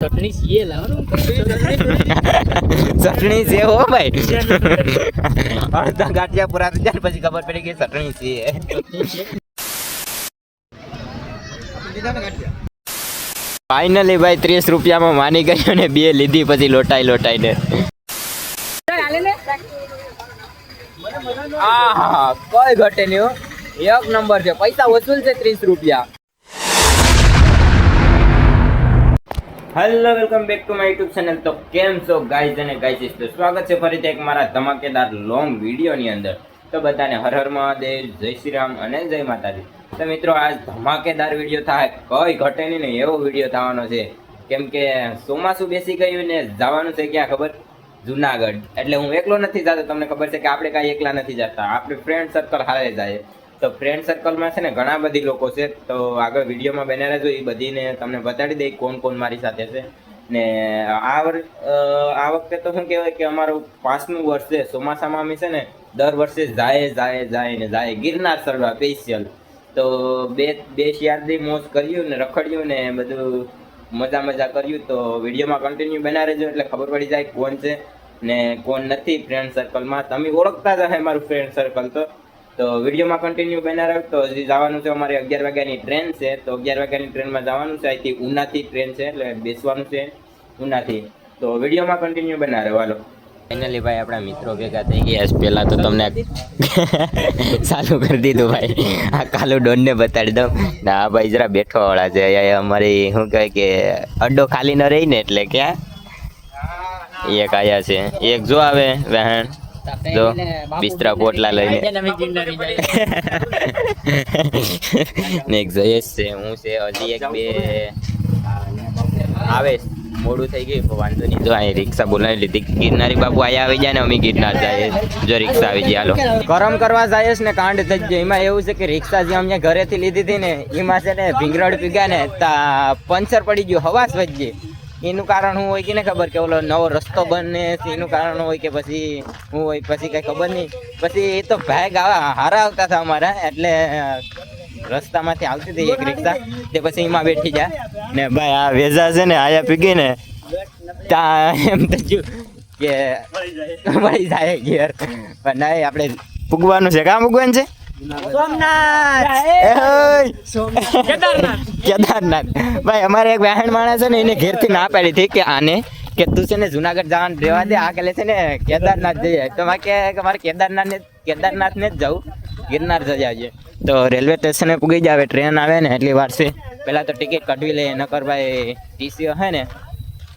चटनी CA लाओ चटनी से हो भाई अर्धा गाठिया पूरा तो जान પછી ખબર પડી કે ચટણી છે ફાઇનલી ભાઈ 30 રૂપિયામાં માની ગયો ને બે લીધી પછી લોટાઈને આ કોઈ ઘટે નહીં હો એક નંબર છે પૈસા વસૂલ છે 30 રૂપિયા hello welcome back to my YouTube channel તો કેમ છો ગાઈઝ અને ગાઈઝ તો સ્વાગત છે ફરીથી એક મારા ધમાકેદાર લોંગ વિડીયોની અંદર તો બધાને હર હર મહાદેવ જય શ્રી રામ અને જય માતાજી તો મિત્રો આજ ધમાકેદાર વિડીયો થાય કોઈ ઘટે નહીં ને એવો વિડીયો થવાનો છે કેમ કે ચોમાસું બેસી ગયું ને જવાનું છે ક્યાં ખબર જુનાગઢ એટલે હું એકલો નથી જતો તમને ખબર છે કે આપણે કાંઈ એકલા નથી જતા આપણે ફ્રેન્ડ સર્કલ હારે જાય તો ફ્રેન્ડ સર્કલમાં છે ને ઘણા બધી લોકો છે તો આગળ વિડીયોમાં બને રહેજો એ બધીને તમને બતાડી દઈ કોણ કોણ મારી સાથે છે ને આ વખતે તો શું કહેવાય કે અમારું 5મું વર્ષ છે ચોમાસામાં અમે છે ને દર વર્ષે જાય ગિરનાર ચડવા સ્પેશિયલ તો બે શિયાળથી મોજ કર્યું ને રખડ્યું ને બધું મજા કર્યું તો વિડીયોમાં કન્ટિન્યુ બના રહેજો એટલે ખબર પડી જાય કોણ છે ને કોણ નથી ફ્રેન્ડ સર્કલમાં તમે ઓળખતા જ હશે મારું ફ્રેન્ડ સર્કલ તો વિડીયોમાં કન્ટિન્યુ બના રહ્યો તો હજી જવાનું છે અમારી 11 વાગ્યાની ટ્રેન છે તો 11 વાગ્યાની ટ્રેનમાં જવાનું છે અહીંથી ઉનાથી ટ્રેન છે એટલે બેસવાનું છે ઉનાથી તો વિડીયોમાં કન્ટિન્યુ બના રહ્યો હાલો ફાઇનલી ભાઈ આપણા મિત્રો ભેગા થઈ ગયા પહેલાં તો તમને ચાલુ કરી દીધું ભાઈ આ કાલુ ડોનને બતાડી દઉં ને આ ભાઈ જરા બેઠો વાળા છે અમારી શું કહે કે અડ્ડો ખાલી ન રહી ને એટલે ક્યાં એક આયા છે એક જો આવે વહેણ જો બિસ્તરા પોટલા લઈને ને એક જયેશ છે હું છે હજી એક બે આવે મોડું થઈ ગયું વાંધો નહીં જો અહીં રિક્ષા બોલાવી લીધી ગિરનારી બાપુ અહીંયા આવી જાય ને અમે ગિરનાર જાય જો રિક્ષા આવી જાય હાલો કરમ કરવા જાય ને કાંડ થઈ જાય એમાં એવું છે કે રિક્ષા જે અમે ઘરેથી લીધી હતી ને એમાં છે ને ભીંગરડ પીગ્યા ને પંચર પડી ગયું હવાસ વધી ગઈ એનું કારણ શું હોય કે ને ખબર કે ઓલો નવો રસ્તો બને એનું કારણ હોય કે પછી શું હોય પછી કઈ ખબર નહીં પછી એ તો ભાગ હારા આવતા હતા અમારા એટલે રસ્તામાંથી આવતી હતી એક રિક્ષા તે પછી એમાં બેઠી જાય ને ભાઈ આ વેજા છે ને આયા પીગી ને ત્યાં એમ થયું કે મળી જાય ઘેર પણ નહીં આપણે પૂગવાનું છે કાં પૂગવાનું છે કેદારનાથ ભાઈ અમારે એક બહેન માણસ છે ને એને ઘેરથી ના પાડી હતી કે આને કે તું છે ને જુનાગઢ જવાનું રહેવા દે આ કાલે છે ને કેદારનાથ જઈએ તો મારે કેદારનાથ ને જ જવું ગિરનાર જઈ આવજે તો રેલવે સ્ટેશને પૂગી જાય ટ્રેન આવે ને એટલી વાર છે પહેલાં તો ટિકિટ કઢવી લઈએ નકર ભાઈ ટીસી હે ને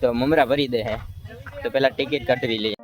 તો મમરા ભરી દે હે તો પહેલાં ટિકિટ કઢવી લઈએ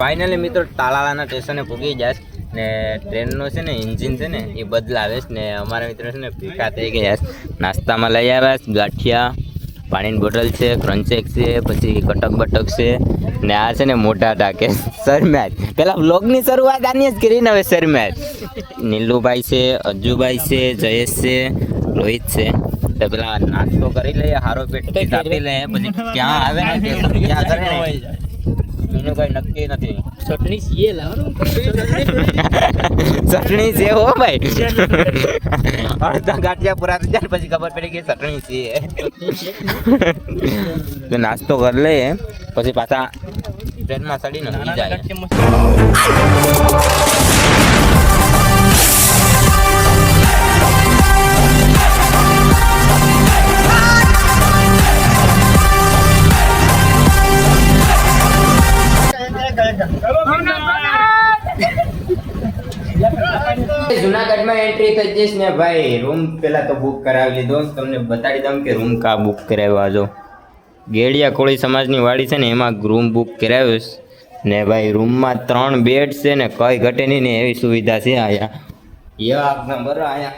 ફાઇનલી મિત્રો તાલાળાના સ્ટેશને પૂગી જાય ને ટ્રેનનો છે ને એન્જિન છે ને એ બદલાવે છે ને અમારા મિત્રો છે ને ભીખા થઈ ગયા નાસ્તામાં લઈ આવ્યા ગાંઠિયા પાણીની બોટલ છે ક્રંચેક છે પછી કટક બટક છે ને આ છે ને મોટા ટાકે સરમેચ પેલા વ્લોગની શરૂઆત આની જ કરીને હવે સરમેચ નીલુભાઈ છે અજ્જુભાઈ છે જયેશ છે રોહિત છે તો પેલા નાસ્તો કરી લઈએ હારો પેટ આપી લઈએ પછી ક્યાં આવે ને ક્યાં કરે ને એનું કઈ નક્કી નથી चटनी सीए लाओ ચટણી છે હો ભાઈ અડધા ગાંઠિયા પૂરા તો જાય પછી ખબર પડી કે ચટણી છે નાસ્તો કરી લઈએ પછી પાછા ટ્રેનમાં ચડીને સુઈ જાય જુનાગઢમાં એન્ટ્રી થઈ જઈશ ને ભાઈ રૂમ પેલા તો બુક કરાવી લીધો તમને બતાડી દઉં કે રૂમ કા બુક કરાવ્યો આજો ગેડિયા કોળી સમાજની વાડી છે ને એમાં રૂમ બુક કરાવ્યો ને ભાઈ રૂમમાં 3 બેડ છે ને કઈ ઘટે નહીં ને એવી સુવિધા છે આયા એક નંબર આયા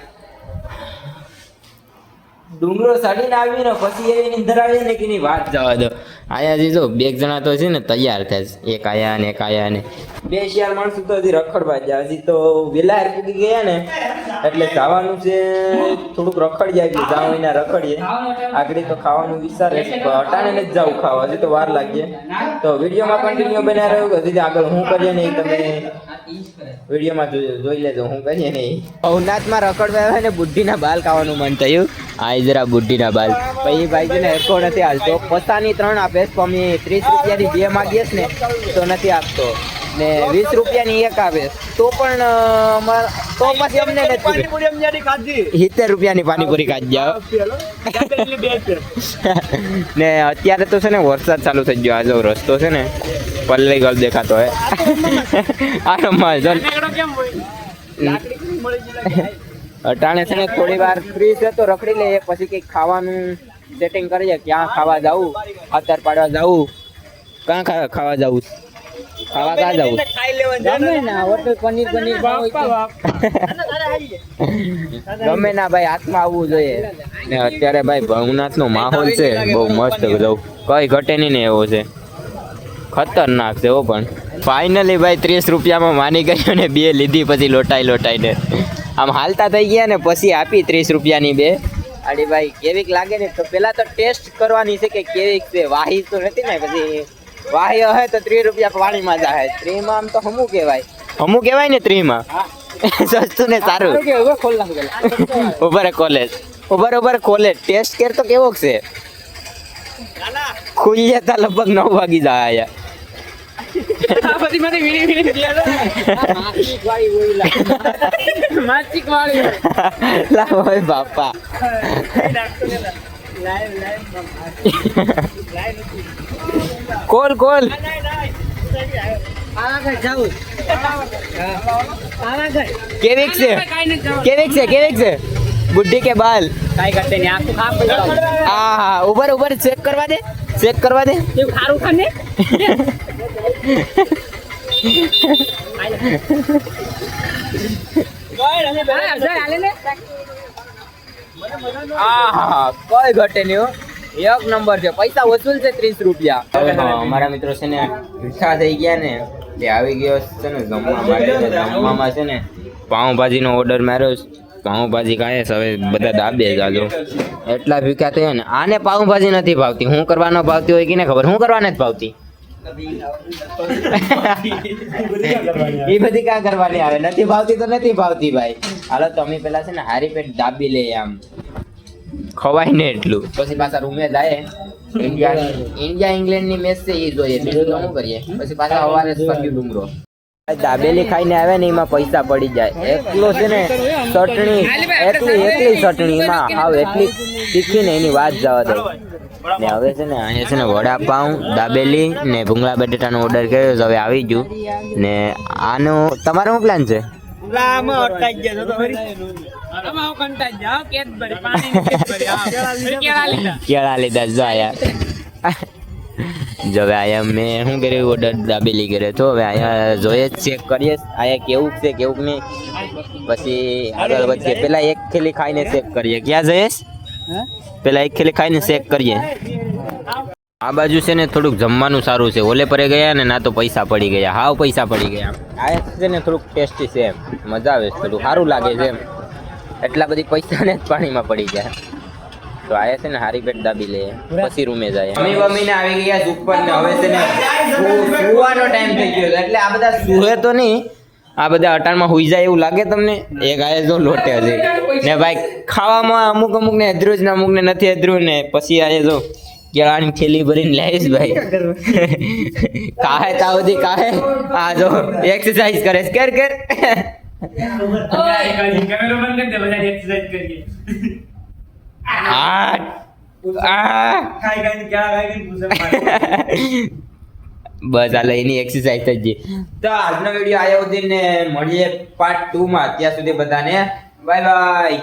ડુંગરો ચડીને આવીને પછી એવી નીંદર આવે ને કે ની વાત જવા દો. આયાથી જો બે જણા તો છે ને તૈયાર થાય, એક આયા ને એક આયા ને 2 માણસો તો હજી રખડવા ગયા. હજી તો વેલા પૂગી ગયા ને એટલે જવાનું છે, થોડુંક રખડી જાય કે જાવ એના રખડીએ. આગળ તો ખાવાનું વિચારે અટાણે જ જવું ખાવા, હજી તો વાર લાગીએ. તો વિડીયોમાં કન્ટિન્યુ બન્યા રહ્યો. હજી આગળ હું કરીએ નહીં તમે વિડીયોમાં જોઈ લેજો હું કરીએ નહીં. ભવનાથમાં રખડવા આવ્યા ને બુઢીના બાલ ખાવાનું મન થયું. આ જરા બુઢીના બાલ પછી ભાઈ છે ને એકો નથી હાલતો. પસાની 3 આપે તો અમે 30 રૂપિયાની 2 માંગીએ ને તો નથી આપતો ને 20 રૂપિયાની 1 આપે તો પણ તો પછી અમને નથી. 70 રૂપિયાની પાણીપુરી ખાઈ જાઓ ને અત્યારે તો છે ને વરસાદ ચાલુ થઈ ગયો. આ જો રસ્તો છે ને પલ્લે ગળ દેખાતો હે. અટાણે છે ને થોડી વાર ફ્રી છે તો રખડી લઈએ, પછી કંઈક ખાવાનું સેટિંગ કરીએ. ક્યાં ખાવા જવું, ખાતર પાડવા જવું, ક્યાં ખાવા જવું, ખાવા ક્યાં જવું? ગમે ના ભાઈ, હાથમાં આવવું જોઈએ ને. અત્યારે ભાઈ ભવનાથનો માહોલ છે બહુ મસ્ત, જવું કઈ ઘટે નહીં ને એવો છે, ખતરનાક છે. હો પણ ફાઇનલી ભાઈ 30 રૂપિયામાં માની ગયો ને 2 લીધી. પછી લોટાઈને આમ હાલતા થઈ ગયા ને પછી આપી 30 રૂપિયાની 2. અરે ભાઈ કેવીક લાગે ને તો પેલા તો ટેસ્ટ કરવાની છે કે કેવીક છે. વાહી તો નથી ને, પછી વાહી હે તો 30 રૂપિયા પાણીમાં જાય. 30 માં આમ તો હમું કહેવાય ને 30 માં સસ્તું ને સારું. ઉભર કોલેજ ટેસ્ટ કેર તો કેવો છે? ખુલ્લે તા લગભગ 9 વાગી જાય. બાપા કોલ કેવીક છે બુઢી કે બાલ કાઈ કરતે નહીં. આખું ખા. હા ઉભર ચેક કરવા દે. સારું ખાને કોઈ ઘટે નહીં. 1 નંબર છે. પૈસા વસૂલ છે 30 રૂપિયા. અમારા મિત્રો છે ને ભીખા થઈ ગયા ને તે આવી ગયો છે ને જમવા માટે. જમવામાં છે ને પાઉંભાજી નો ઓર્ડર માર્યો. પાઉંભાજી ખાય હવે બધા દાબે જાજો. એટલા ભીખા થયા ને. આને પાઉંભાજી નથી ભાવતી. હું કરવાનો ભાવતી હોય કે ને ખબર, હું કરવા નથી ભાવતી. એ બધી ક્યાં કરવાની આવે? નથી ભાવતી તો નથી ભાવતી ભાઈ. હાલો તમે પેલા છે ને હારી પેટ દાબી લે, આમ ખવાય ને એટલું. પછી પાછા રૂમે જાય. ઇન્ડિયા ઇંગ્લેન્ડ ની મેચ છે એ જોઈએ. બીજું તો શું કરીએ? પછી પાછા સવારે ફર્યું ડુંગરો. દાબેલી ખાઈને આવે ને એમાં પૈસા પડી જાય. એકલો છે ને ચટણી, એકલી ચટણી એમાં હાવ એટલી તીખી ને એની વાત જવા દે. ને હવે છે ને અહીંયા છે ને વડાપાઉં, દાબેલી ને ભૂંગળા બટેટાનો ઓર્ડર કર્યો છે. હવે આવી ગયું ને. આનો તમારો શું પ્લાન છે? કેળા લીધા જો આયા. જો હવે આયા મેં શું કર્યું, ઓર્ડર દાબેલી કર્યો તો હવે અહીંયા જોઈએ જ ચેક કરીએ આયા કેવું છે કેવું નહીં. પછી આગળ વધીએ. પેલા એક થેલી ખાઈને ચેક કરીએ. ક્યાં જઈએ? પેલા એક થેલી ખાઈને ચેક કરીએ. આ બાજુ છે ને થોડુંક જમવાનું સારું છે. ઓલે પરે ગયા ને ના તો પૈસા પડી ગયા, હાવ પૈસા પડી ગયા. આ છે ને થોડુંક ટેસ્ટી છે, મજા આવે છે, થોડું સારું લાગે છે. એટલા બધી પૈસા ને જ પાણીમાં પડી જાય. તો આયા છે ને હારી પેટ દાબી લે પછી રૂમે જાય. મમ્મીને આવી ગયા ઉપર ને હવે છે ને સુવાનો ટાઈમ થઈ ગયો. એટલે આ બધા સુહે તો નહીં, આ બધા અટાણમાં હુઈ જાય એવું લાગે તમને? એક આયા જો લોટે હજી ને ભાઈ ખાવામાં અમુક ને અધરું જ ને અમુક ને નથી અધરું ને. પછી આયા જો કેળાની થેલી ભરીને લાવીશ ભાઈ. કાહે તાવથી કાહે. આ જો એક્સરસાઇઝ કરે કર. બસ હાલો એની એક્સરસાઇઝ થઈ ગઈ. તો આજનો વિડીયો આવ્યો હતી ને મળીએ પાર્ટ 2 માં. ત્યાં સુધી બધાને બાય બાય.